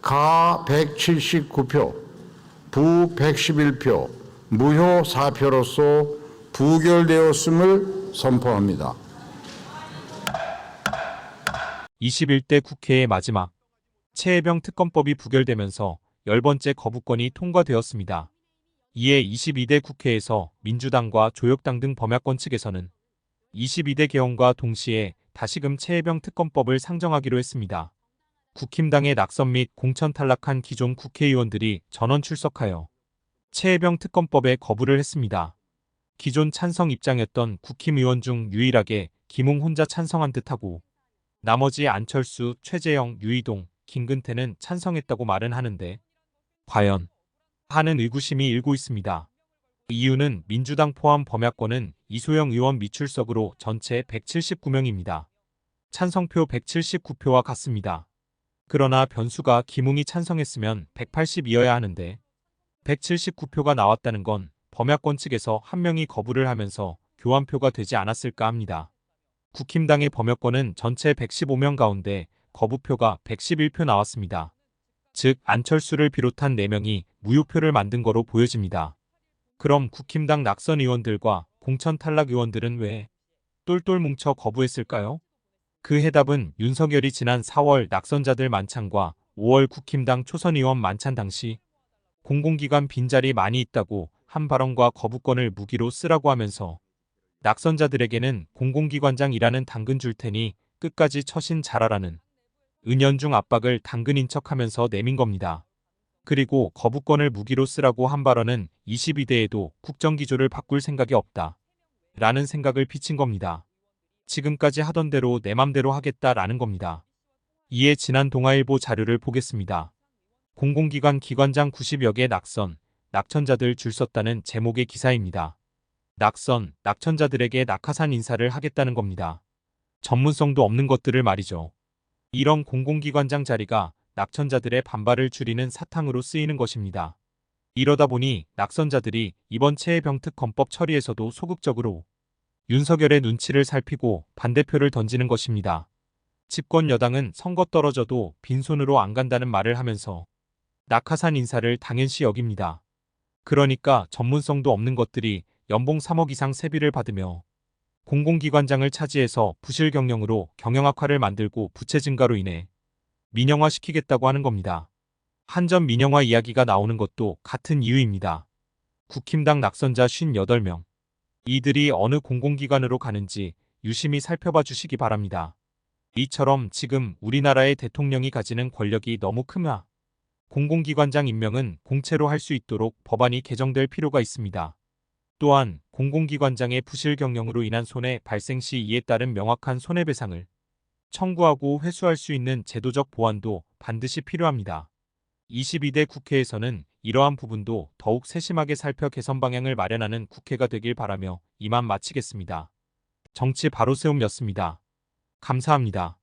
가 179표, 부 111표, 무효 4표로서 부결되었음을 선포합니다. 21대 국회의 마지막 최혜병 특검법이 부결되면서 10번째 거부권이 통과되었습니다. 이에 22대 국회에서 민주당과 조혁당 등 범야권 측에서는 22대 개헌과 동시에 다시금 최혜병 특검법을 상정하기로 했습니다. 국힘당의 낙선 및 공천 탈락한 기존 국회의원들이 전원 출석하여 최혜병 특검법에 거부를 했습니다. 기존 찬성 입장이었던 국힘 의원 중 유일하게 김웅 혼자 찬성한 듯하고 나머지 안철수, 최재형, 유이동, 김근태는 찬성했다고 말은 하는데 과연 하는 의구심이 일고 있습니다. 이유는 민주당 포함 범야권은 이소영 의원 미출석으로 전체 179명입니다. 찬성표 179표와 같습니다. 그러나 변수가 김웅이 찬성했으면 180이어야 하는데 179표가 나왔다는 건 범야권 측에서 한 명이 거부를 하면서 교환표가 되지 않았을까 합니다. 국힘당의 범야권은 전체 115명 가운데 거부표가 111표 나왔습니다. 즉 안철수를 비롯한 4명이 무효표를 만든 거로 보여집니다. 그럼 국힘당 낙선 의원들과 공천 탈락 의원들은 왜 똘똘 뭉쳐 거부했을까요? 그 해답은 윤석열이 지난 4월 낙선자들 만찬과 5월 국힘당 초선 의원 만찬 당시 공공기관 빈자리 많이 있다고 한 발언과 거부권을 무기로 쓰라고 하면서 낙선자들에게는 공공기관장 일하는 당근 줄 테니 끝까지 처신 잘하라는 은연중 압박을 당근인 척하면서 내민 겁니다. 그리고 거부권을 무기로 쓰라고 한 발언은 22대에도 국정기조를 바꿀 생각이 없다 라는 생각을 비친 겁니다. 지금까지 하던 대로 내 맘대로 하겠다라는 겁니다. 이에 지난 동아일보 자료를 보겠습니다. 공공기관 기관장 90여 개 낙선, 낙천자들 줄 섰다는 제목의 기사입니다. 낙선, 낙천자들에게 낙하산 인사를 하겠다는 겁니다. 전문성도 없는 것들을 말이죠. 이런 공공기관장 자리가 낙천자들의 반발을 줄이는 사탕으로 쓰이는 것입니다. 이러다 보니 낙선자들이 이번 최혜병 특검법 처리에서도 소극적으로 윤석열의 눈치를 살피고 반대표를 던지는 것입니다. 집권 여당은 선거 떨어져도 빈손으로 안 간다는 말을 하면서 낙하산 인사를 당연시 여깁니다. 그러니까 전문성도 없는 것들이 연봉 3억 이상 세비를 받으며 공공기관장을 차지해서 부실 경영으로 경영 악화를 만들고 부채 증가로 인해 민영화시키겠다고 하는 겁니다. 한전 민영화 이야기가 나오는 것도 같은 이유입니다. 국힘당 낙선자 58명. 이들이 어느 공공기관으로 가는지 유심히 살펴봐 주시기 바랍니다. 이처럼 지금 우리나라의 대통령이 가지는 권력이 너무 크나 공공기관장 임명은 공채로 할 수 있도록 법안이 개정될 필요가 있습니다. 또한 공공기관장의 부실 경영으로 인한 손해 발생 시 이에 따른 명확한 손해배상을 청구하고 회수할 수 있는 제도적 보완도 반드시 필요합니다. 22대 국회에서는 이러한 부분도 더욱 세심하게 살펴 개선 방향을 마련하는 국회가 되길 바라며 이만 마치겠습니다. 정치 바로세움이었습니다. 감사합니다.